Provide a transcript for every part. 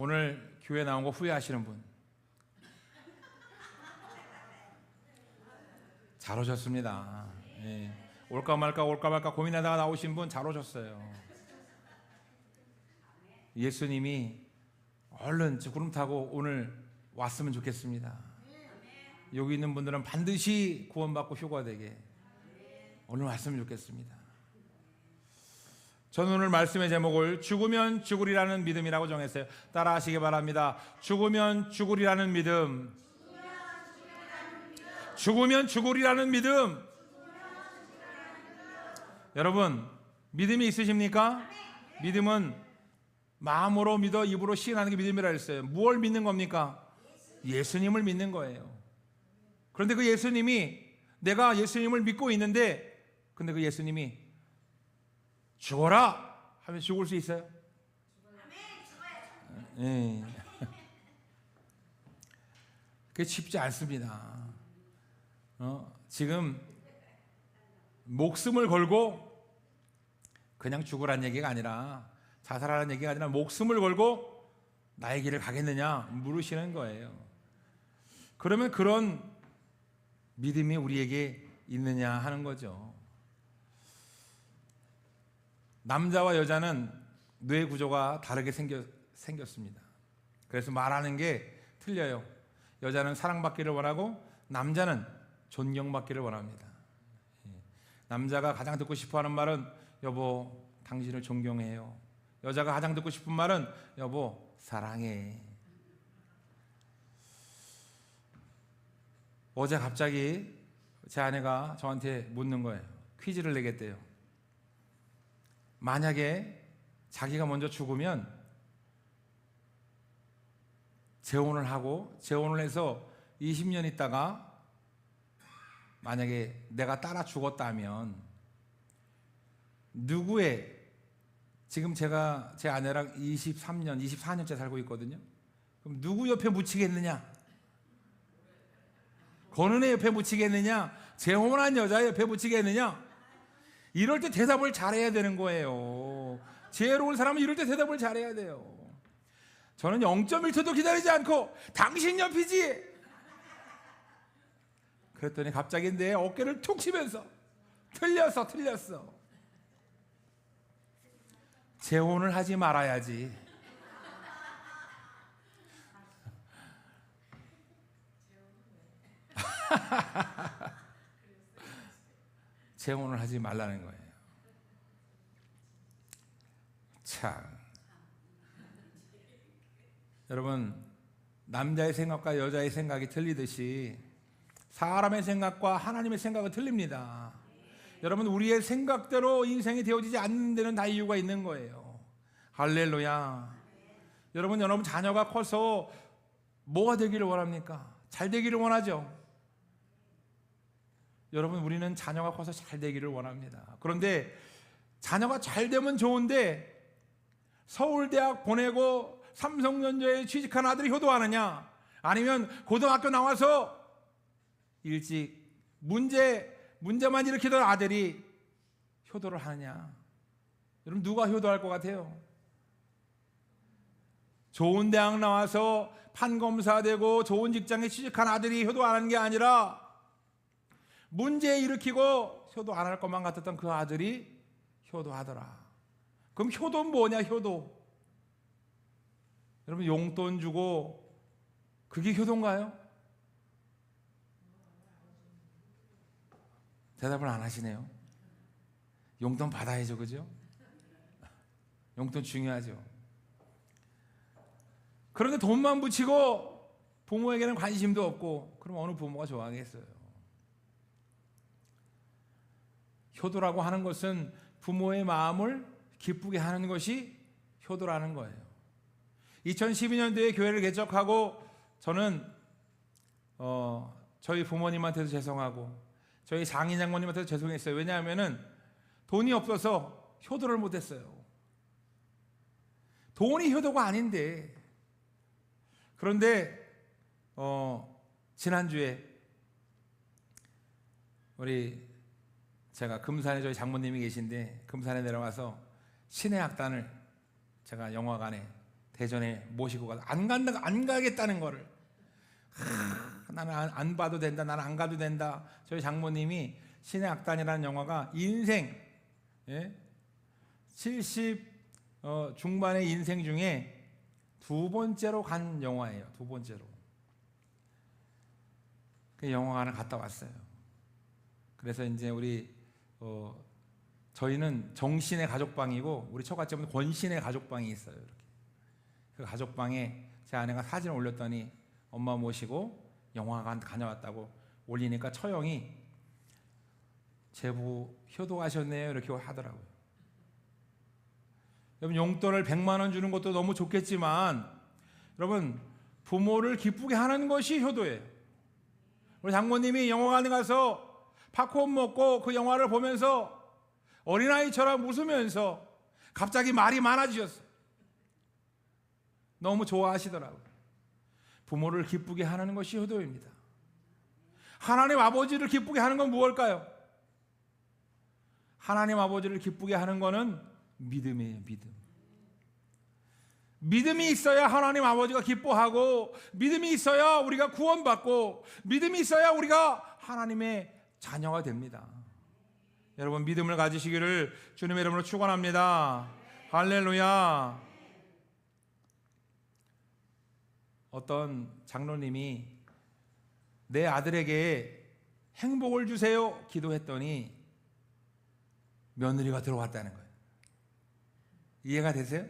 오늘 교회 나온 거 후회하시는 분? 잘 오셨습니다. 예. 올까 말까 고민하다가 나오신 분 잘 오셨어요. 예수님이 얼른 구름 타고 오늘 왔으면 좋겠습니다. 여기 있는 분들은 반드시 구원받고 효과되게 오늘 왔으면 좋겠습니다. 저는 오늘 말씀의 제목을 죽으면 죽으리라는 믿음이라고 정했어요. 따라 하시기 바랍니다. 죽으면 죽으리라는 믿음. 죽으면 죽으리라는 믿음. 여러분, 믿음이 있으십니까? 믿음은 마음으로 믿어 입으로 시인하는 게 믿음이라 했어요. 무엇을 믿는 겁니까? 예수님을 믿는 거예요. 그런데 그 예수님이, 내가 예수님을 믿고 있는데, 근데 그 예수님이 죽어라 하면 죽을 수 있어요? 네. 그게 쉽지 않습니다. 지금 목숨을 걸고 그냥 죽으라는 얘기가 아니라, 자살하라는 얘기가 아니라 목숨을 걸고 나의 길을 가겠느냐 물으시는 거예요. 그러면 그런 믿음이 우리에게 있느냐 하는 거죠. 남자와 여자는 뇌 구조가 다르게 생겼습니다. 그래서 말하는 게 틀려요. 여자는 사랑받기를 원하고 남자는 존경받기를 원합니다. 남자가 가장 듣고 싶어하는 말은 여보 당신을 존경해요. 여자가 가장 듣고 싶은 말은 여보 사랑해. 어제 갑자기 제 아내가 저한테 묻는 거예요. 퀴즈를 내겠대요. 만약에 자기가 먼저 죽으면 재혼을 하고, 재혼을 해서 20년 있다가 만약에 내가 따라 죽었다면 누구의, 지금 제가 제 아내랑 23년, 24년째 살고 있거든요. 그럼 누구 옆에 묻히겠느냐? 거느네 옆에 묻히겠느냐? 재혼한 여자 옆에 묻히겠느냐? 이럴 때 대답을 잘해야 되는 거예요. 지혜로운 사람은 이럴 때 대답을 잘해야 돼요. 저는 0.1초도 기다리지 않고 당신 옆이지. 그랬더니 갑자기 내 어깨를 툭 치면서 틀렸어. 재혼을 하지 말아야지. 재혼을 하지 말라는 거예요. 참, 여러분, 남자의 생각과 여자의 생각이 틀리듯이 사람의 생각과 하나님의 생각은 틀립니다. 여러분, 우리의 생각대로 인생이 되어지지 않는 데는 다 이유가 있는 거예요. 할렐루야. 여러분 자녀가 커서 뭐가 되기를 원합니까? 잘 되기를 원하죠. 여러분, 우리는 자녀가 커서 잘 되기를 원합니다. 그런데 자녀가 잘 되면 좋은데 서울대학 보내고 삼성전자에 취직한 아들이 효도하느냐, 아니면 고등학교 나와서 일찍 문제만 일으키던 아들이 효도를 하느냐? 여러분, 누가 효도할 것 같아요? 좋은 대학 나와서 판검사 되고 좋은 직장에 취직한 아들이 효도하는 게 아니라 문제 일으키고 효도 안 할 것만 같았던 그 아들이 효도하더라. 그럼 효도는 뭐냐? 효도, 여러분, 용돈 주고 그게 효도인가요? 대답을 안 하시네요. 용돈 받아야죠, 그죠? 용돈 중요하죠. 그런데 돈만 붙이고 부모에게는 관심도 없고, 그럼 어느 부모가 좋아하겠어요? 효도라고 하는 것은 부모의 마음을 기쁘게 하는 것이 효도라는 거예요. 2012년도에 교회를 개척하고 저는 저희 부모님한테도 죄송하고 저희 장인 장모님한테도 죄송했어요. 왜냐하면 돈이 없어서 효도를 못했어요. 돈이 효도가 아닌데. 그런데 지난주에 제가 금산에 저희 장모님이 계신데 금산에 내려가서 신의 악단을 제가 영화관에 대전에 모시고 가서 안 가겠다는 거를, 나는 안 봐도 된다, 나는 안 가도 된다. 저희 장모님이 신의 악단이라는 영화가 인생 70 중반의 인생 중에 두 번째로 간 영화예요. 두 번째로. 그 영화관을 갔다 왔어요. 그래서 이제 우리 저희는 정신의 가족방이고 우리 처갓집은 권신의 가족방이 있어요. 이렇게. 그 가족방에 제 아내가 사진을 올렸더니 엄마 모시고 영화관 다녀왔다고 올리니까 처형이 제부 효도하셨네요 이렇게 하더라고요. 여러분, 용돈을 100만 원 주는 것도 너무 좋겠지만 여러분, 부모를 기쁘게 하는 것이 효도예요. 우리 장모님이 영화관에 가서 팝콘 먹고 그 영화를 보면서 어린아이처럼 웃으면서 갑자기 말이 많아지셨어요. 너무 좋아하시더라고요. 부모를 기쁘게 하는 것이 효도입니다. 하나님 아버지를 기쁘게 하는 건 무엇일까요? 하나님 아버지를 기쁘게 하는 것은 믿음이에요. 믿음이 있어야 하나님 아버지가 기뻐하고, 믿음이 있어야 우리가 구원받고, 믿음이 있어야 우리가 하나님의 자녀가 됩니다. 여러분, 믿음을 가지시기를 주님의 이름으로 축원합니다. 할렐루야. 어떤 장로님이 내 아들에게 행복을 주세요 기도했더니 며느리가 들어왔다는 거예요. 이해가 되세요?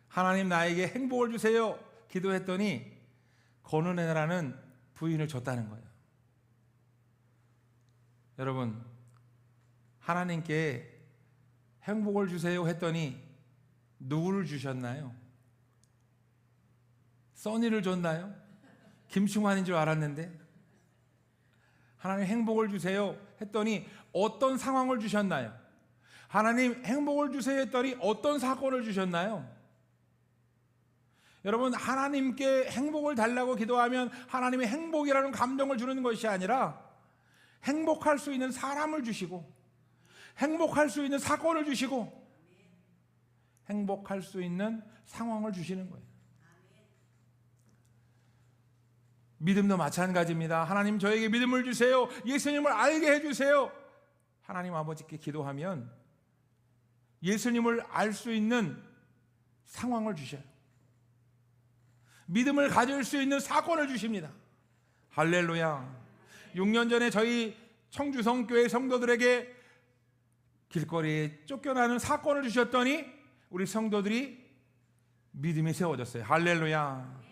하나님 나에게 행복을 주세요 기도했더니 권은혜라는 부인을 줬다는 거예요. 여러분, 하나님께 행복을 주세요 했더니 누구를 주셨나요? 써니를 줬나요? 김충환인 줄 알았는데. 하나님 행복을 주세요 했더니 어떤 상황을 주셨나요? 하나님 행복을 주세요 했더니 어떤 사건을 주셨나요? 여러분, 하나님께 행복을 달라고 기도하면 하나님의 행복이라는 감정을 주는 것이 아니라 행복할 수 있는 사람을 주시고, 행복할 수 있는 사건을 주시고, 행복할 수 있는 상황을 주시는 거예요. 믿음도 마찬가지입니다. 하나님 저에게 믿음을 주세요. 예수님을 알게 해주세요. 하나님 아버지께 기도하면 예수님을 알 수 있는 상황을 주셔요. 믿음을 가질 수 있는 사건을 주십니다. 할렐루야. 6년 전에 저희 청주성교회 성도들에게 길거리에 쫓겨나는 사건을 주셨더니 우리 성도들이 믿음이 세워졌어요. 할렐루야.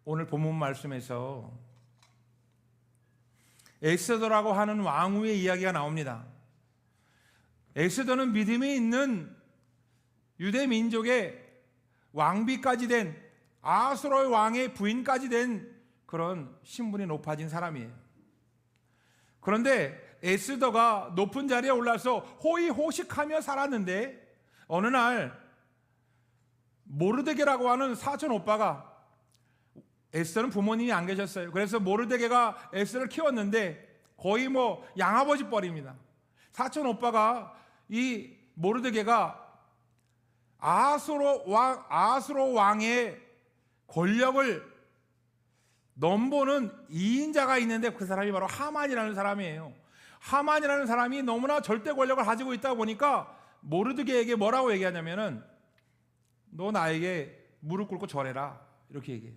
오늘 본문 말씀에서 엑소더라고 하는 왕후의 이야기가 나옵니다. 엑소더는 믿음이 있는 유대 민족의 왕비까지 된, 아수르 왕의 부인까지 된 그런 신분이 높아진 사람이에요. 그런데 에스더가 높은 자리에 올라서 호의호식하며 살았는데 어느 날 모르드게라고 하는 사촌 오빠가, 에스더는 부모님이 안 계셨어요. 그래서 모르드게가 에스더를 키웠는데 거의 양아버지 뻘입니다. 사촌 오빠가 이 모르드게가 아수르 왕의 권력을 넘보는 2인자가 있는데 그 사람이 바로 하만이라는 사람이에요. 하만이라는 사람이 너무나 절대 권력을 가지고 있다 보니까 모르드게에게 뭐라고 얘기하냐면은 너 나에게 무릎 꿇고 절해라 이렇게 얘기해요.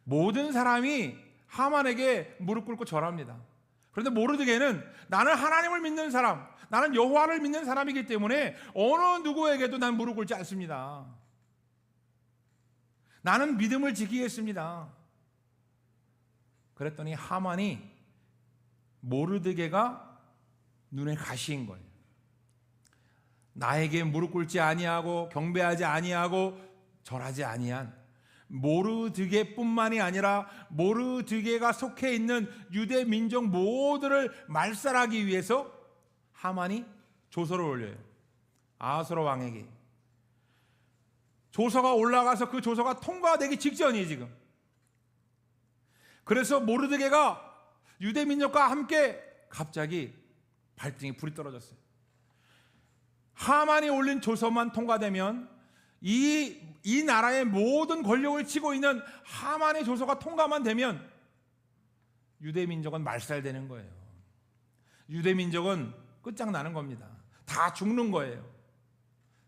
모든 사람이 하만에게 무릎 꿇고 절합니다. 그런데 모르드게는 나는 하나님을 믿는 사람, 나는 여호와를 믿는 사람이기 때문에 어느 누구에게도 난 무릎 꿇지 않습니다. 나는 믿음을 지키겠습니다. 그랬더니 하만이 모르드게가 눈에 가시인 거예요. 나에게 무릎 꿇지 아니하고 경배하지 아니하고 절하지 아니한 모르드게뿐만이 아니라 모르드게가 속해 있는 유대 민족 모두를 말살하기 위해서 하만이 조서를 올려요. 아수르 왕에게. 조서가 올라가서 그 조서가 통과되기 직전이에요 지금. 그래서 모르드게가 유대 민족과 함께 갑자기 발등에 불이 떨어졌어요. 하만이 올린 조서만 통과되면 이 나라의 모든 권력을 쥐고 있는 하만의 조서가 통과만 되면 유대 민족은 말살되는 거예요. 유대 민족은 끝장나는 겁니다. 다 죽는 거예요.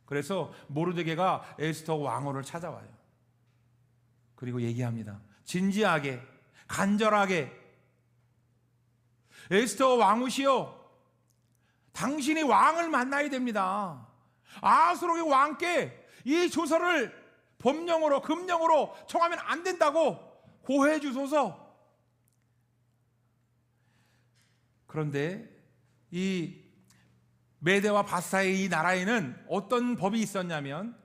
그래서 모르드게가 에스더 왕후를 찾아와요. 그리고 얘기합니다. 진지하게, 간절하게, 에스더 왕후시여, 당신이 왕을 만나야 됩니다. 아수르의 왕께 이 조서를 법령으로, 금령으로 청하면 안 된다고 고해 주소서. 그런데 이 메대와 바사의 이 나라에는 어떤 법이 있었냐면,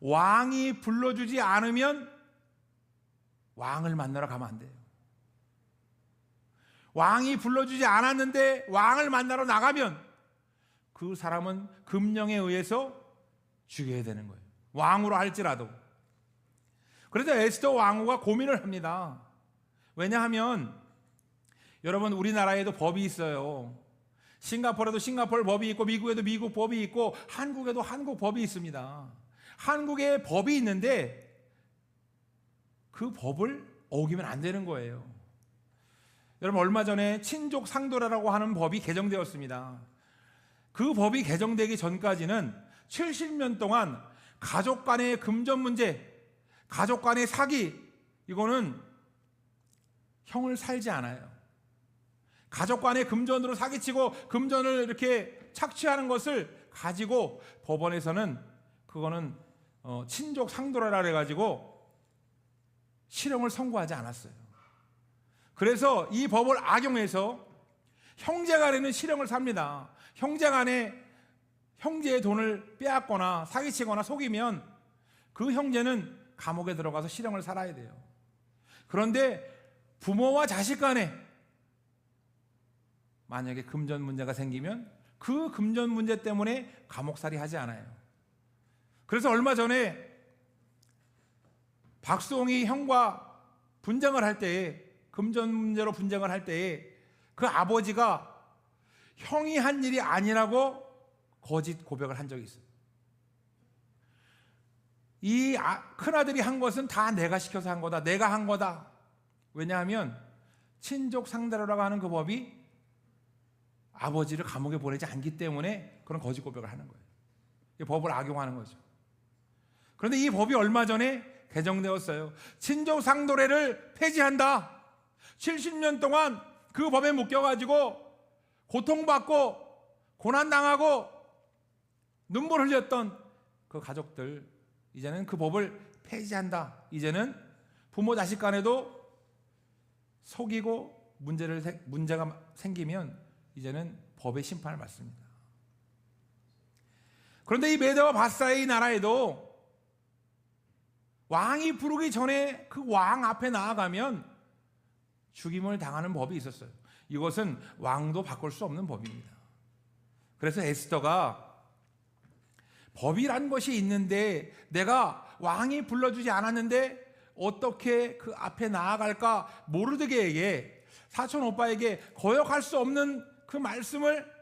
왕이 불러주지 않으면 왕을 만나러 가면 안 돼요. 왕이 불러주지 않았는데 왕을 만나러 나가면 그 사람은 금령에 의해서 죽여야 되는 거예요. 왕으로 할지라도. 그래서 에스더 왕후가 고민을 합니다. 왜냐하면 여러분, 우리나라에도 법이 있어요. 싱가포르에도 싱가포르 법이 있고, 미국에도 미국 법이 있고, 한국에도 한국 법이 있습니다. 한국에 법이 있는데 그 법을 어기면 안 되는 거예요. 여러분, 얼마 전에 친족 상도례라고 하는 법이 개정되었습니다. 그 법이 개정되기 전까지는 70년 동안 가족 간의 금전 문제, 가족 간의 사기, 이거는 형을 살지 않아요. 가족 간의 금전으로 사기치고 금전을 이렇게 착취하는 것을 가지고 법원에서는 그거는 친족 상도례라 그래가지고 실형을 선고하지 않았어요. 그래서 이 법을 악용해서 형제간에는 실형을 삽니다. 형제간에 형제의 돈을 빼앗거나 사기치거나 속이면 그 형제는 감옥에 들어가서 실형을 살아야 돼요. 그런데 부모와 자식 간에 만약에 금전 문제가 생기면 그 금전 문제 때문에 감옥살이 하지 않아요. 그래서 얼마 전에 박수홍이 형과 분쟁을 할 때에, 금전 문제로 분쟁을 할 때에 그 아버지가 형이 한 일이 아니라고 거짓 고백을 한 적이 있어요. 이 큰아들이 한 것은 다 내가 시켜서 한 거다, 내가 한 거다. 왜냐하면 친족 상대로라고 하는 그 법이 아버지를 감옥에 보내지 않기 때문에 그런 거짓 고백을 하는 거예요. 이 법을 악용하는 거죠. 그런데 이 법이 얼마 전에 개정되었어요. 친족 상도례를 폐지한다. 70년 동안 그 법에 묶여가지고 고통받고 고난당하고 눈물 흘렸던 그 가족들, 이제는 그 법을 폐지한다. 이제는 부모 자식 간에도 속이고 문제가 생기면 이제는 법의 심판을 받습니다. 그런데 이 메대와 바사의 나라에도 왕이 부르기 전에 그 왕 앞에 나아가면 죽임을 당하는 법이 있었어요. 이것은 왕도 바꿀 수 없는 법입니다. 그래서 에스더가 법이란 것이 있는데 내가 왕이 불러주지 않았는데 어떻게 그 앞에 나아갈까, 모르드게에게, 사촌 오빠에게 거역할 수 없는 그 말씀을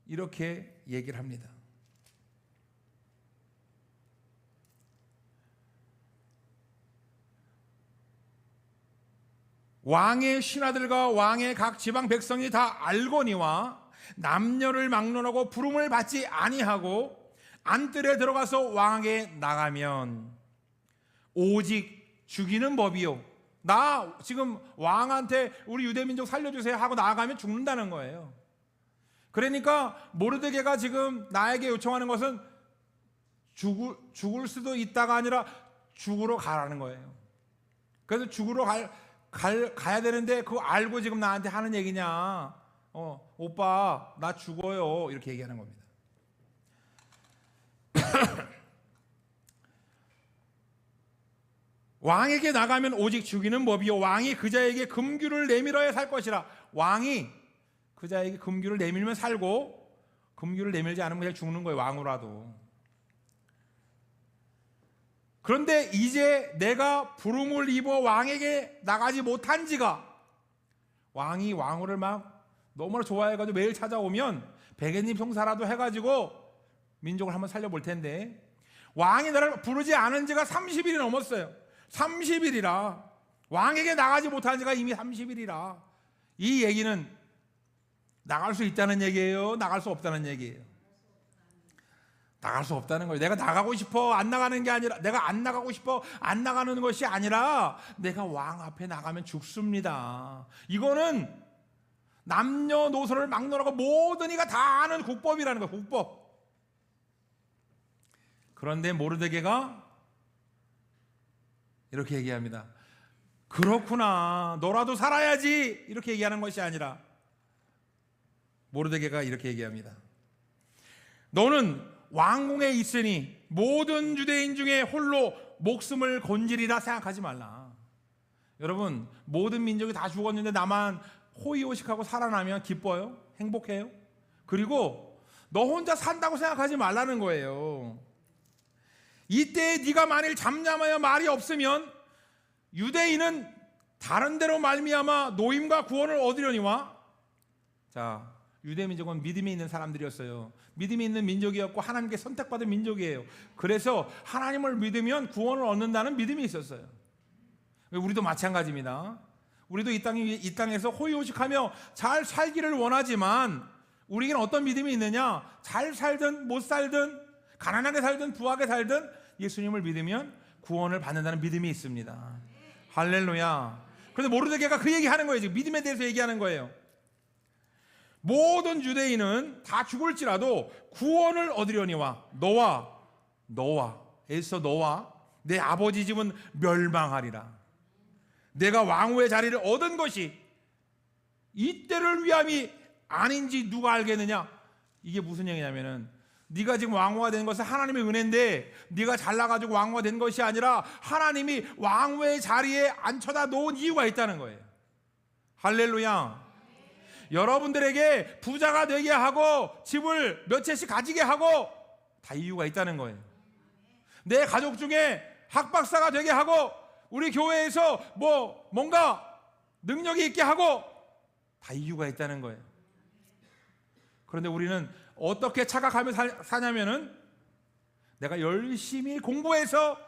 이렇게 얘기를 합니다. 왕의 신하들과 왕의 각 지방 백성이 다 알거니와 남녀를 막론하고 부름을 받지 아니하고 안뜰에 들어가서 왕에게 나가면 오직 죽이는 법이요, 나 지금 왕한테 우리 유대민족 살려주세요 하고 나아가면 죽는다는 거예요. 그러니까 모르드게가 지금 나에게 요청하는 것은 죽을 수도 있다가 아니라 죽으러 가라는 거예요. 그래서 죽으러 가야 되는데 그거 알고 지금 나한테 하는 얘기냐, 오빠 나 죽어요, 이렇게 얘기하는 겁니다. 왕에게 나가면 오직 죽이는 법이요, 왕이 그자에게 금규를 내밀어야 살 것이라. 왕이 그자에게 금규를 내밀면 살고, 금규를 내밀지 않으면 그냥 죽는 거예요, 왕으로라도. 그런데 이제 내가 부름을 입어 왕에게 나가지 못한 지가, 왕이 왕후를 막 너무나 좋아해가지고 매일 찾아오면 백엔님 송사라도 해가지고 민족을 한번 살려볼 텐데, 왕이 나를 부르지 않은 지가 30일이 넘었어요. 30일이라. 왕에게 나가지 못한 지가 이미 30일이라. 이 얘기는 나갈 수 있다는 얘기예요? 나갈 수 없다는 얘기예요? 나갈 수 없다는 거예요. 내가 나가고 싶어 안 나가는 게 아니라, 내가 안 나가고 싶어 안 나가는 것이 아니라, 내가 왕 앞에 나가면 죽습니다. 이거는 남녀노소를 막론하고 모든 이가 다 아는 국법이라는 거예요. 국법. 그런데 모르드게가 이렇게 얘기합니다. 그렇구나, 너라도 살아야지, 이렇게 얘기하는 것이 아니라, 모르드게가 이렇게 얘기합니다. 너는 왕궁에 있으니 모든 유대인 중에 홀로 목숨을 건지리라 생각하지 말라. 여러분, 모든 민족이 다 죽었는데 나만 호의호식하고 살아나면 기뻐요? 행복해요? 그리고 너 혼자 산다고 생각하지 말라는 거예요. 이때 네가 만일 잠잠하여 말이 없으면 유대인은 다른 데로 말미암아 노임과 구원을 얻으려니와. 자, 유대 민족은 믿음이 있는 사람들이었어요. 믿음이 있는 민족이었고 하나님께 선택받은 민족이에요. 그래서 하나님을 믿으면 구원을 얻는다는 믿음이 있었어요. 우리도 마찬가지입니다. 우리도 이 땅에서 호의호식하며 잘 살기를 원하지만, 우리에게는 어떤 믿음이 있느냐? 잘 살든 못 살든, 가난하게 살든 부하게 살든 예수님을 믿으면 구원을 받는다는 믿음이 있습니다. 할렐루야. 그런데 모르드게가 그 얘기하는 거예요. 지금 믿음에 대해서 얘기하는 거예요. 모든 유대인은 다 죽을지라도 구원을 얻으려니와 너와 에스더 너와 내 아버지 집은 멸망하리라. 내가 왕후의 자리를 얻은 것이 이때를 위함이 아닌지 누가 알겠느냐? 이게 무슨 얘기냐면은, 네가 지금 왕후가 된 것은 하나님의 은혜인데, 네가 잘나가지고 왕후가 된 것이 아니라 하나님이 왕후의 자리에 앉혀다 놓은 이유가 있다는 거예요. 할렐루야. 여러분들에게 부자가 되게 하고 집을 몇 채씩 가지게 하고 다 이유가 있다는 거예요. 내 가족 중에 학박사가 되게 하고 우리 교회에서 뭔가 능력이 있게 하고 다 이유가 있다는 거예요. 그런데 우리는 어떻게 착각하며 사냐면은, 내가 열심히 공부해서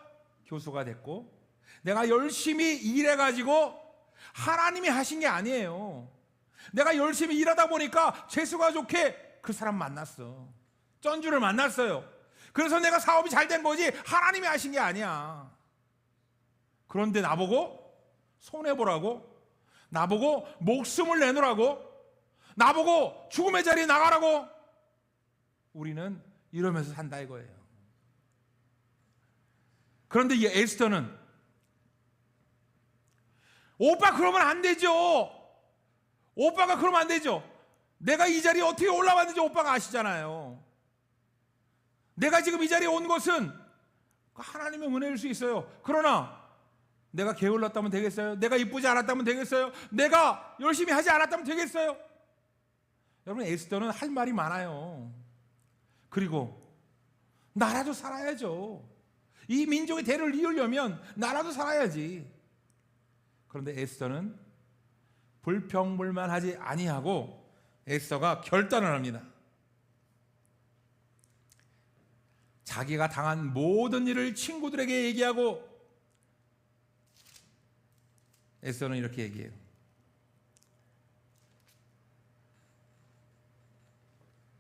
교수가 됐고, 내가 열심히 일해가지고 하나님이 하신 게 아니에요. 내가 열심히 일하다 보니까 재수가 좋게 그 사람 만났어. 쩐주를 만났어요. 그래서 내가 사업이 잘 된 거지 하나님이 하신 게 아니야. 그런데 나보고 손해보라고, 나보고 목숨을 내놓으라고, 나보고 죽음의 자리에 나가라고, 우리는 이러면서 산다 이거예요. 그런데 이 에스더는, 오빠 그러면 안 되죠. 오빠가 그러면 안 되죠. 내가 이 자리에 어떻게 올라왔는지 오빠가 아시잖아요. 내가 지금 이 자리에 온 것은 하나님의 은혜일 수 있어요. 그러나 내가 게을렀다면 되겠어요? 내가 이쁘지 않았다면 되겠어요? 내가 열심히 하지 않았다면 되겠어요? 여러분, 에스더는 할 말이 많아요. 그리고 나라도 살아야죠. 이 민족의 대를 이으려면 나라도 살아야지. 그런데 에스더는 불평불만하지 아니하고 에스더가 결단을 합니다. 자기가 당한 모든 일을 친구들에게 얘기하고, 에스더는 이렇게 얘기해요.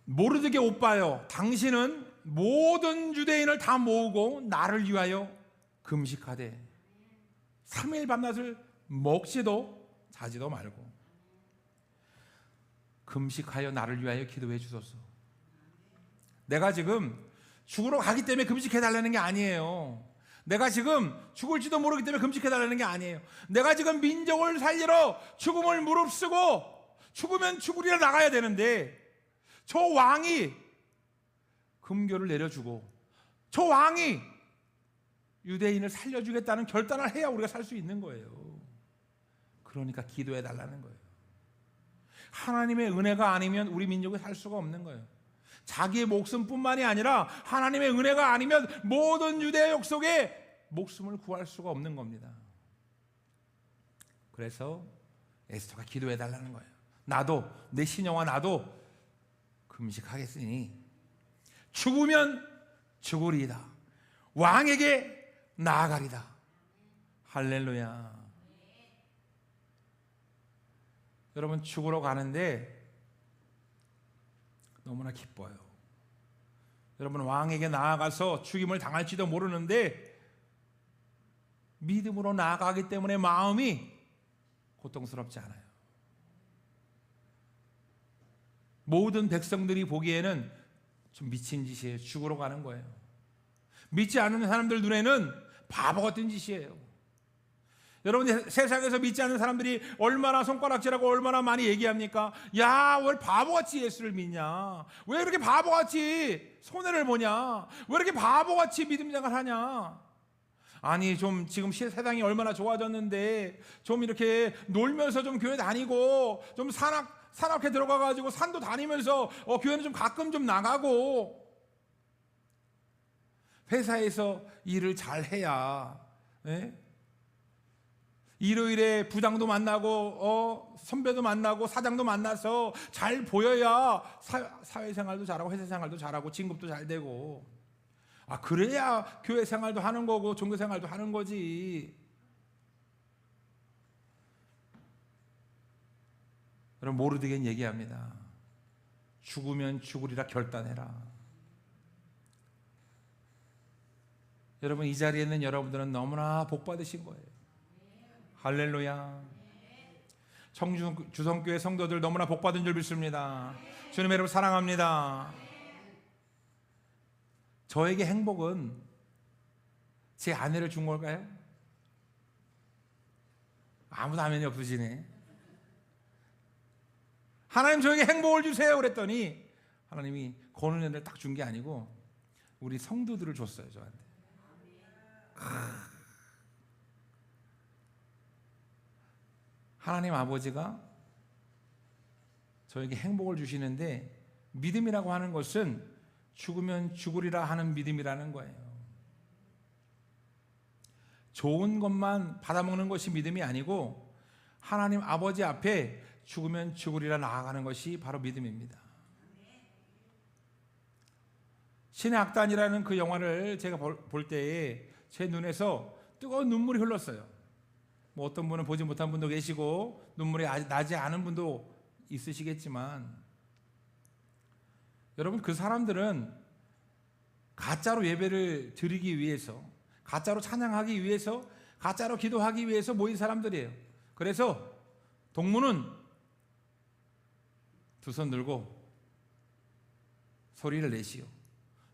모르드게 오빠요, 당신은 모든 유대인을 다 모으고 나를 위하여 금식하되 3일 밤낮을 먹지도 자지도 말고 금식하여 나를 위하여 기도해 주소서. 내가 지금 죽으러 가기 때문에 금식해 달라는 게 아니에요. 내가 지금 죽을지도 모르기 때문에 금식해 달라는 게 아니에요. 내가 지금 민족을 살리러 죽음을 무릅쓰고 죽으면 죽으리라 나가야 되는데, 저 왕이 금교를 내려주고 저 왕이 유대인을 살려주겠다는 결단을 해야 우리가 살 수 있는 거예요. 그러니까 기도해 달라는 거예요. 하나님의 은혜가 아니면 우리 민족이 살 수가 없는 거예요. 자기의 목숨뿐만이 아니라 하나님의 은혜가 아니면 모든 유대족 속에 목숨을 구할 수가 없는 겁니다. 그래서 에스더가 기도해 달라는 거예요. 나도, 내 신영아 나도 금식하겠으니 죽으면 죽으리이다. 왕에게 나아가리다. 할렐루야. 여러분, 죽으러 가는데 너무나 기뻐요. 여러분, 왕에게 나아가서 죽임을 당할지도 모르는데 믿음으로 나아가기 때문에 마음이 고통스럽지 않아요. 모든 백성들이 보기에는 좀 미친 짓이에요. 죽으러 가는 거예요. 믿지 않는 사람들 눈에는 바보 같은 짓이에요. 여러분, 세상에서 믿지 않는 사람들이 얼마나 손가락질하고 얼마나 많이 얘기합니까? 야, 왜 바보같이 예수를 믿냐? 왜 이렇게 바보같이 손해를 보냐? 왜 이렇게 바보같이 믿음 생활을 하냐? 아니, 좀 지금 세상이 얼마나 좋아졌는데 좀 이렇게 놀면서 좀 교회 다니고 좀 산악회 들어가가지고 산도 다니면서 교회는 좀 가끔 좀 나가고 회사에서 일을 잘 해야, 예? 일요일에 부장도 만나고 선배도 만나고 사장도 만나서 잘 보여야 사회생활도 잘하고 회사생활도 잘하고 진급도 잘 되고, 그래야 교회 생활도 하는 거고 종교 생활도 하는 거지. 여러분, 모르드게는 얘기합니다. 죽으면 죽으리라 결단해라. 여러분, 이 자리에 있는 여러분들은 너무나 복 받으신 거예요. 할렐루야. 청주 주성교회 성도들 너무나 복 받은 줄 믿습니다. 주님 여러분 사랑합니다. 저에게 행복은 제 아내를 준 걸까요? 아무도 아멘이 없으시네. 하나님 저에게 행복을 주세요 그랬더니 하나님이 거는 애를 딱 준 게 아니고 우리 성도들을 줬어요. 저한테. 하나님 아버지가 저에게 행복을 주시는데, 믿음이라고 하는 것은 죽으면 죽으리라 하는 믿음이라는 거예요. 좋은 것만 받아먹는 것이 믿음이 아니고 하나님 아버지 앞에 죽으면 죽으리라 나아가는 것이 바로 믿음입니다. 신의 악단이라는 그 영화를 제가 볼 때에 제 눈에서 뜨거운 눈물이 흘렀어요. 뭐 어떤 분은 보지 못한 분도 계시고 눈물이 나지 않은 분도 있으시겠지만, 여러분, 그 사람들은 가짜로 예배를 드리기 위해서, 가짜로 찬양하기 위해서, 가짜로 기도하기 위해서 모인 사람들이에요. 그래서 동무는 두 손 들고 소리를 내시오.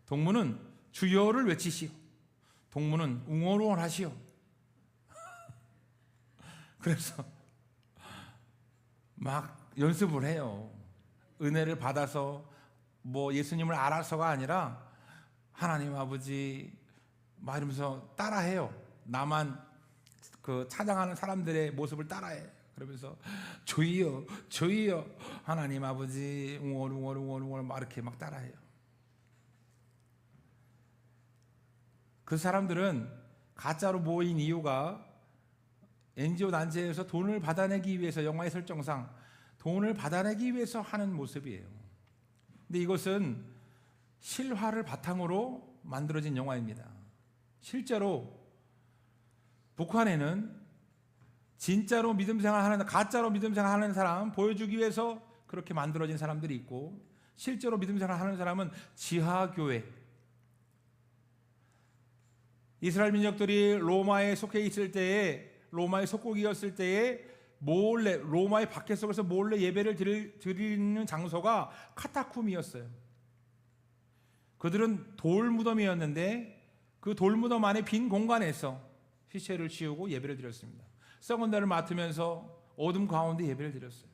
동무는 주여를 외치시오. 동무는 웅얼웅얼 하시오. 그래서 막 연습을 해요. 은혜를 받아서 뭐 예수님을 알아서가 아니라 하나님 아버지 막 이러면서 따라해요. 나만 그 찬양하는 사람들의 모습을 따라해. 그러면서 주여 주여 하나님 아버지 웅얼웅얼 막 이렇게 막 따라해요. 그 사람들은 가짜로 모인 이유가 NGO 단체에서 돈을 받아내기 위해서, 영화의 설정상 돈을 받아내기 위해서 하는 모습이에요. 근데 이것은 실화를 바탕으로 만들어진 영화입니다. 실제로 북한에는 진짜로 믿음 생활하는, 가짜로 믿음 생활하는 사람 보여주기 위해서 그렇게 만들어진 사람들이 있고, 실제로 믿음 생활하는 사람은 지하교회, 이스라엘 민족들이 로마에 속해 있을 때에, 로마의 속국이었을 때에 몰래, 로마의 박해 속에서 몰래 예배를 드리는 장소가 카타쿰이었어요. 그들은 돌무덤이었는데 그 돌무덤 안에 빈 공간에서 시체를 치우고 예배를 드렸습니다. 썩은 데를 맡으면서 어둠 가운데 예배를 드렸어요.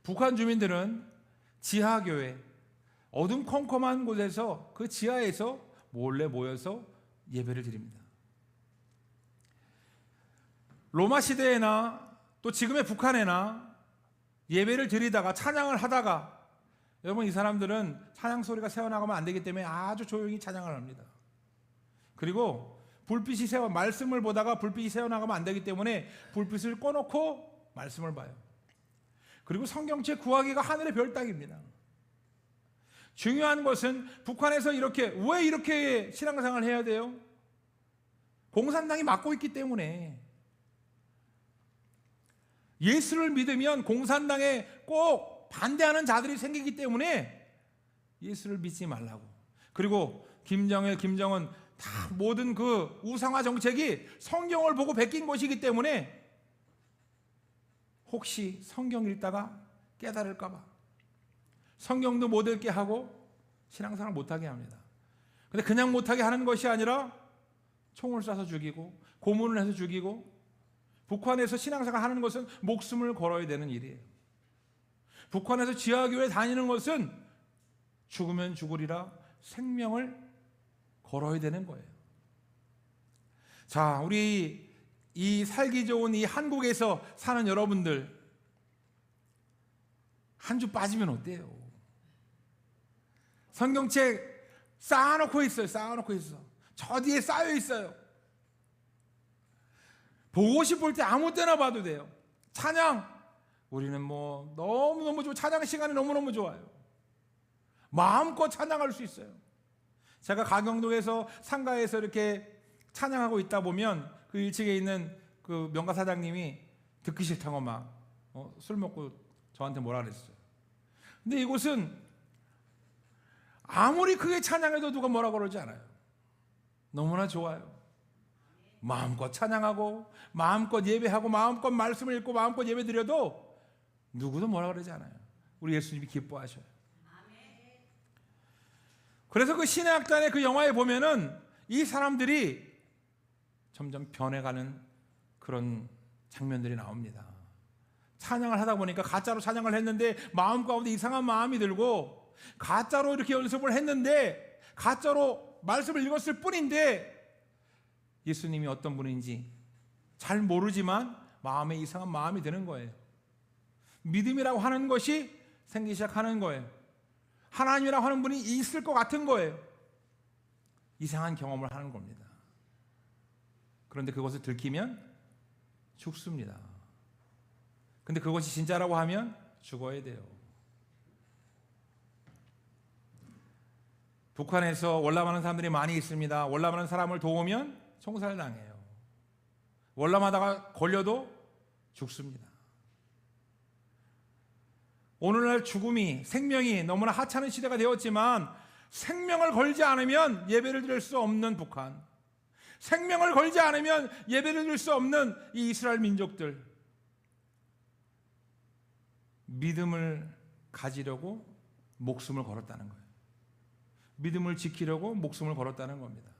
북한 주민들은 지하교회, 어둠컴컴한 곳에서, 그 지하에서 몰래 모여서 예배를 드립니다. 로마 시대에나 또 지금의 북한에나 예배를 드리다가 찬양을 하다가, 여러분, 이 사람들은 찬양 소리가 새어나가면 안 되기 때문에 아주 조용히 찬양을 합니다. 그리고 불빛이 말씀을 보다가 불빛이 새어나가면 안 되기 때문에 불빛을 꺼놓고 말씀을 봐요. 그리고 성경책 구하기가 하늘의 별 따기입니다. 중요한 것은 북한에서 왜 이렇게 신앙생활을 해야 돼요? 공산당이 맡고 있기 때문에. 예수를 믿으면 공산당에 꼭 반대하는 자들이 생기기 때문에 예수를 믿지 말라고. 그리고 김정일, 김정은 다 모든 그 우상화 정책이 성경을 보고 베낀 것이기 때문에 혹시 성경 읽다가 깨달을까 봐 성경도 못 읽게 하고 신앙생활 못하게 합니다. 근데 그냥 못하게 하는 것이 아니라 총을 쏴서 죽이고 고문을 해서 죽이고, 북한에서 신앙생활 하는 것은 목숨을 걸어야 되는 일이에요. 북한에서 지하교회 다니는 것은 죽으면 죽으리라 생명을 걸어야 되는 거예요. 자, 우리 이 살기 좋은 이 한국에서 사는 여러분들, 한 주 빠지면 어때요? 성경책 쌓아놓고 있어요. 쌓아놓고 있어. 저 뒤에 쌓여 있어요. 보고 싶을 때 아무 때나 봐도 돼요. 찬양, 우리는 뭐 너무너무 좋고 찬양 시간이 너무너무 좋아요. 마음껏 찬양할 수 있어요. 제가 가경동에서 상가에서 이렇게 찬양하고 있다 보면 그 1층에 있는 그 명가 사장님이 듣기 싫다고 막 술 먹고 저한테 뭐라 그랬어요. 근데 이곳은 아무리 크게 찬양해도 누가 뭐라 그러지 않아요. 너무나 좋아요. 마음껏 찬양하고 마음껏 예배하고 마음껏 말씀을 읽고 마음껏 예배 드려도 누구도 뭐라 그러지 않아요. 우리 예수님이 기뻐하셔요. 그래서 그 신의 악단의 그 영화에 보면은 이 사람들이 점점 변해가는 그런 장면들이 나옵니다. 찬양을 하다 보니까 가짜로 찬양을 했는데 마음 가운데 이상한 마음이 들고, 가짜로 이렇게 연습을 했는데 가짜로 말씀을 읽었을 뿐인데 예수님이 어떤 분인지 잘 모르지만 마음에 이상한 마음이 드는 거예요. 믿음이라고 하는 것이 생기기 시작하는 거예요. 하나님이라고 하는 분이 있을 것 같은 거예요. 이상한 경험을 하는 겁니다. 그런데 그것을 들키면 죽습니다. 근데 그것이 진짜라고 하면 죽어야 돼요. 북한에서 월남하는 사람들이 많이 있습니다. 월남하는 사람을 도우면 총살당해요. 월남하다가 걸려도 죽습니다. 오늘날 죽음이, 생명이 너무나 하찮은 시대가 되었지만 생명을 걸지 않으면 예배를 드릴 수 없는 북한, 생명을 걸지 않으면 예배를 드릴 수 없는 이 이스라엘 민족들, 믿음을 가지려고 목숨을 걸었다는 거예요. 믿음을 지키려고 목숨을 걸었다는 겁니다.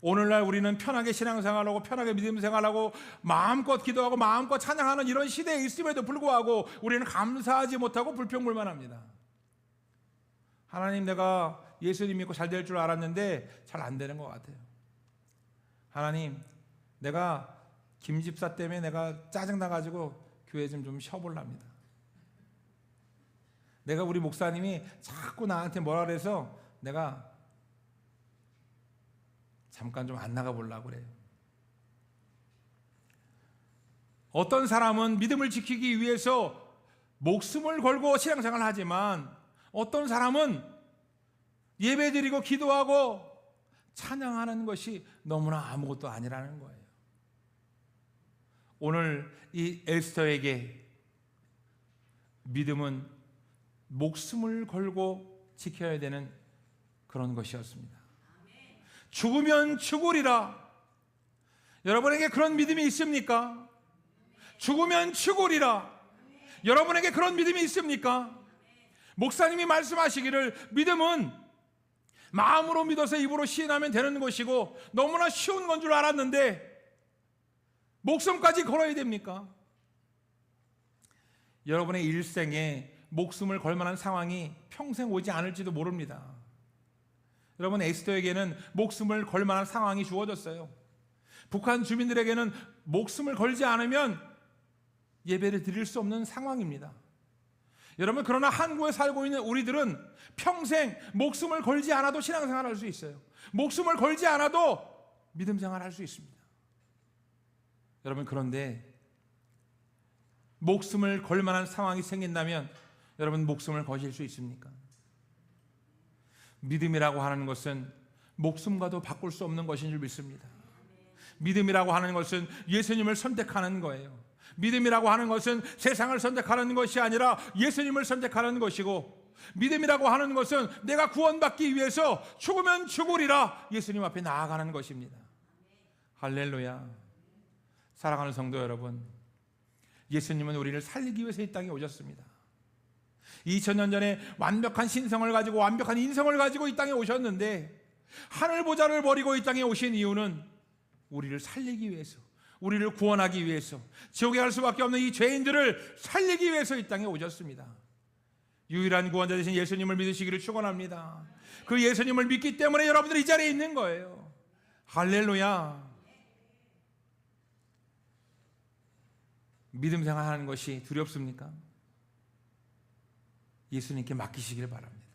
오늘날 우리는 편하게 신앙생활하고 편하게 믿음 생활하고 마음껏 기도하고 마음껏 찬양하는 이런 시대에 있음에도 불구하고 우리는 감사하지 못하고 불평불만합니다. 하나님, 내가 예수님 믿고 잘 될 줄 알았는데 잘 안 되는 것 같아요. 하나님, 내가 김 집사 때문에 내가 짜증나가지고 교회 좀 쉬어보랍니다. 내가 우리 목사님이 자꾸 나한테 뭐라 그래서 내가 잠깐 좀 안 나가보려고 그래요. 어떤 사람은 믿음을 지키기 위해서 목숨을 걸고 신앙생활을 하지만 어떤 사람은 예배드리고 기도하고 찬양하는 것이 너무나 아무것도 아니라는 거예요. 오늘 이 에스더에게 믿음은 목숨을 걸고 지켜야 되는 그런 것이었습니다. 죽으면 죽으리라. 여러분에게 그런 믿음이 있습니까? 죽으면 죽으리라. 여러분에게 그런 믿음이 있습니까? 목사님이 말씀하시기를 믿음은 마음으로 믿어서 입으로 시인하면 되는 것이고 너무나 쉬운 건 줄 알았는데 목숨까지 걸어야 됩니까? 여러분의 일생에 목숨을 걸 만한 상황이 평생 오지 않을지도 모릅니다. 여러분, 에스더에게는 목숨을 걸 만한 상황이 주어졌어요. 북한 주민들에게는 목숨을 걸지 않으면 예배를 드릴 수 없는 상황입니다. 여러분, 그러나 한국에 살고 있는 우리들은 평생 목숨을 걸지 않아도 신앙생활을 할 수 있어요. 목숨을 걸지 않아도 믿음 생활을 할 수 있습니다. 여러분, 그런데 목숨을 걸 만한 상황이 생긴다면 여러분 목숨을 거실 수 있습니까? 믿음이라고 하는 것은 목숨과도 바꿀 수 없는 것인 줄 믿습니다. 믿음이라고 하는 것은 예수님을 선택하는 거예요. 믿음이라고 하는 것은 세상을 선택하는 것이 아니라 예수님을 선택하는 것이고, 믿음이라고 하는 것은 내가 구원받기 위해서 죽으면 죽으리라 예수님 앞에 나아가는 것입니다. 할렐루야. 사랑하는 성도 여러분, 예수님은 우리를 살리기 위해서 이 땅에 오셨습니다. 2000년 전에 완벽한 신성을 가지고 완벽한 인성을 가지고 이 땅에 오셨는데, 하늘 보좌를 버리고 이 땅에 오신 이유는 우리를 살리기 위해서, 우리를 구원하기 위해서, 지옥에 갈 수밖에 없는 이 죄인들을 살리기 위해서 이 땅에 오셨습니다. 유일한 구원자 되신 예수님을 믿으시기를 축원합니다. 그 예수님을 믿기 때문에 여러분들이 이 자리에 있는 거예요. 할렐루야. 믿음 생활하는 것이 두렵습니까? 예수님께 맡기시길 바랍니다.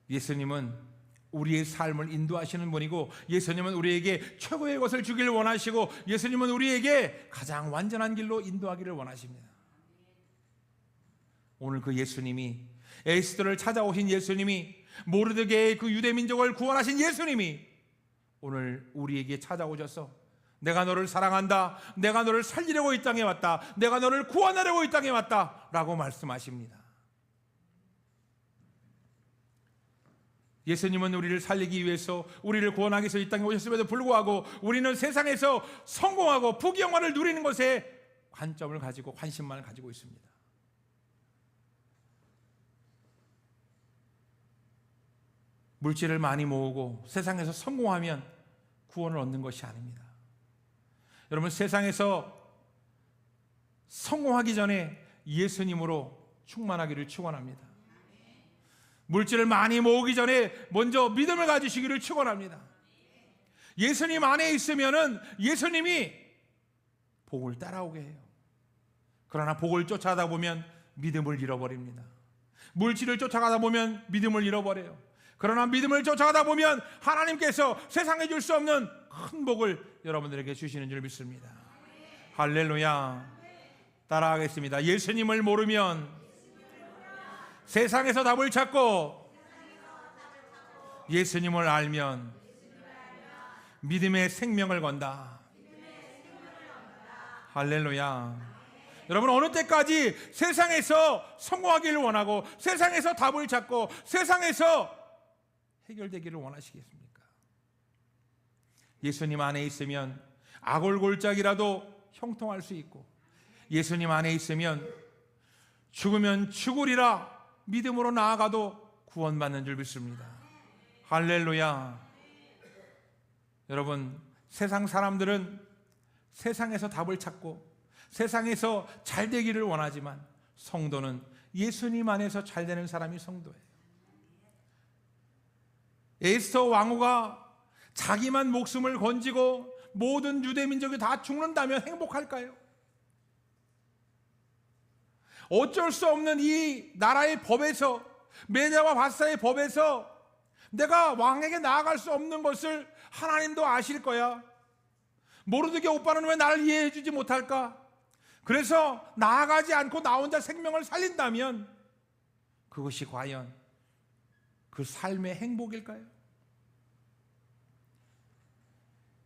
예수님은 우리의 삶을 인도하시는 분이고, 예수님은 우리에게 최고의 것을 주길 원하시고, 예수님은 우리에게 가장 완전한 길로 인도하기를 원하십니다. 오늘 그 예수님이, 에스더를 찾아오신 예수님이, 모르드게의 그 유대 민족을 구원하신 예수님이 오늘 우리에게 찾아오셔서 내가 너를 사랑한다, 내가 너를 살리려고 이 땅에 왔다, 내가 너를 구원하려고 이 땅에 왔다 라고 말씀하십니다. 예수님은 우리를 살리기 위해서, 우리를 구원하기 위해서 이 땅에 오셨음에도 불구하고 우리는 세상에서 성공하고 부귀영화를 누리는 것에 관점을 가지고, 관심만을 가지고 있습니다. 물질을 많이 모으고 세상에서 성공하면 구원을 얻는 것이 아닙니다. 여러분, 세상에서 성공하기 전에 예수님으로 충만하기를 축원합니다. 물질을 많이 모으기 전에 먼저 믿음을 가지시기를 축원합니다. 예수님 안에 있으면은 예수님이 복을 따라오게 해요. 그러나 복을 쫓아가다 보면 믿음을 잃어버립니다. 물질을 쫓아가다 보면 믿음을 잃어버려요. 그러나 믿음을 쫓아가다 보면 하나님께서 세상에 줄 수 없는 큰 복을 여러분들에게 주시는 줄 믿습니다. 할렐루야. 따라하겠습니다. 예수님을 모르면 세상에서 답을 찾고, 예수님을 알면 믿음의 생명을 건다. 할렐루야. 여러분, 어느 때까지 세상에서 성공하기를 원하고, 세상에서 답을 찾고, 세상에서 해결되기를 원하시겠습니까? 예수님 안에 있으면 아골골짝이라도 형통할 수 있고, 예수님 안에 있으면 죽으면 죽으리라 믿음으로 나아가도 구원받는 줄 믿습니다. 할렐루야. 여러분, 세상 사람들은 세상에서 답을 찾고 세상에서 잘 되기를 원하지만, 성도는 예수님 안에서 잘 되는 사람이 성도예요. 에스더 왕후가 자기만 목숨을 건지고 모든 유대 민족이 다 죽는다면 행복할까요? 어쩔 수 없는 이 나라의 법에서, 메대와 바사의 법에서 내가 왕에게 나아갈 수 없는 것을 하나님도 아실 거야. 모르드게 오빠는 왜 나를 이해해 주지 못할까? 그래서 나아가지 않고 나 혼자 생명을 살린다면 그것이 과연 그 삶의 행복일까요?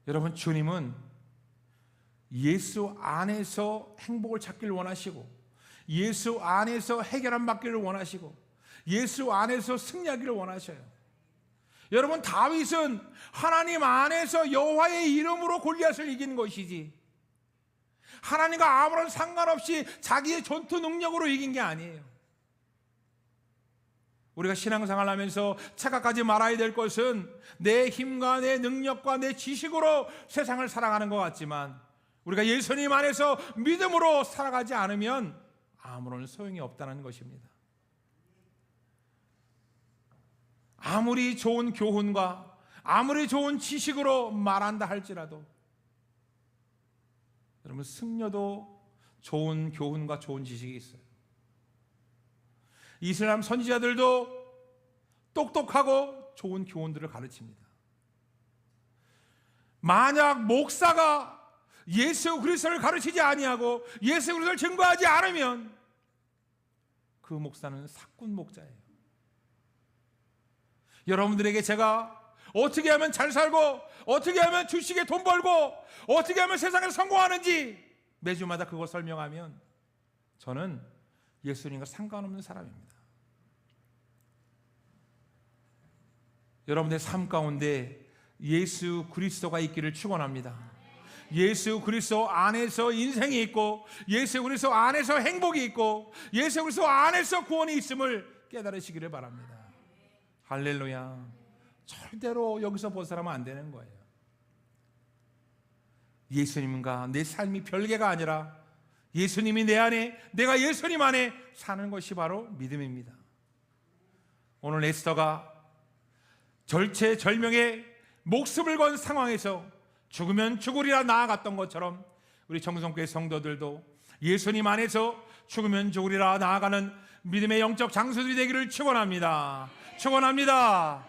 여러분, 주님은 예수 안에서 행복을 찾기를 원하시고, 예수 안에서 해결함 받기를 원하시고, 예수 안에서 승리하기를 원하셔요. 여러분, 다윗은 하나님 안에서 여호와의 이름으로 골리앗을 이긴 것이지, 하나님과 아무런 상관없이 자기의 전투 능력으로 이긴 게 아니에요. 우리가 신앙생활을 하면서 착각하지 말아야 될 것은, 내 힘과 내 능력과 내 지식으로 세상을 살아가는 것 같지만, 우리가 예수님 안에서 믿음으로 살아가지 않으면 아무런 소용이 없다는 것입니다. 아무리 좋은 교훈과 아무리 좋은 지식으로 말한다 할지라도, 여러분, 승려도 좋은 교훈과 좋은 지식이 있어요. 이슬람 선지자들도 똑똑하고 좋은 교훈들을 가르칩니다. 만약 목사가 예수 그리스도를 가르치지 아니하고 예수 그리스도를 증거하지 않으면 그 목사는 사꾼 목자예요. 여러분들에게 제가 어떻게 하면 잘 살고, 어떻게 하면 주식에 돈 벌고, 어떻게 하면 세상에 성공하는지 매주마다 그걸 설명하면 저는 예수님과 상관없는 사람입니다. 여러분의 삶 가운데 예수 그리스도가 있기를 축원합니다. 예수 그리스도 안에서 인생이 있고, 예수 그리스도 안에서 행복이 있고, 예수 그리스도 안에서 구원이 있음을 깨달으시기를 바랍니다. 할렐루야. 절대로 여기서 벗어나면 안 되는 거예요. 예수님과 내 삶이 별개가 아니라 예수님이 내 안에, 내가 예수님 안에 사는 것이 바로 믿음입니다. 오늘 에스더가 절체절명의 목숨을 건 상황에서 죽으면 죽으리라 나아갔던 것처럼 우리 정성교회 성도들도 예수님 안에서 죽으면 죽으리라 나아가는 믿음의 영적 장수들이 되기를 축원합니다. 축원합니다.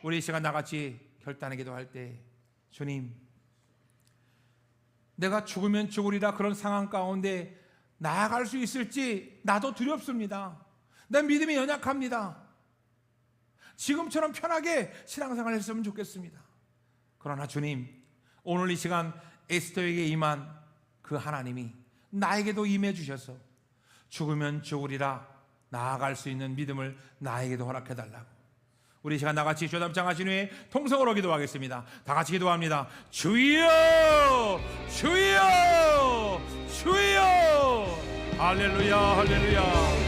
우리 이 시간 나같이 결단의 기도할 때, 주님, 내가 죽으면 죽으리라 그런 상황 가운데 나아갈 수 있을지 나도 두렵습니다. 내 믿음이 연약합니다. 지금처럼 편하게 신앙생활 했으면 좋겠습니다. 그러나 주님, 오늘 이 시간 에스더에게 임한 그 하나님이 나에게도 임해 주셔서 죽으면 죽으리라 나아갈 수 있는 믿음을 나에게도 허락해 달라고. 우리 이 시간 나같이 주여 답장하신 후에 통성으로 기도하겠습니다. 다 같이 기도합니다. 주여, 주여, 주여. 할렐루야, 할렐루야.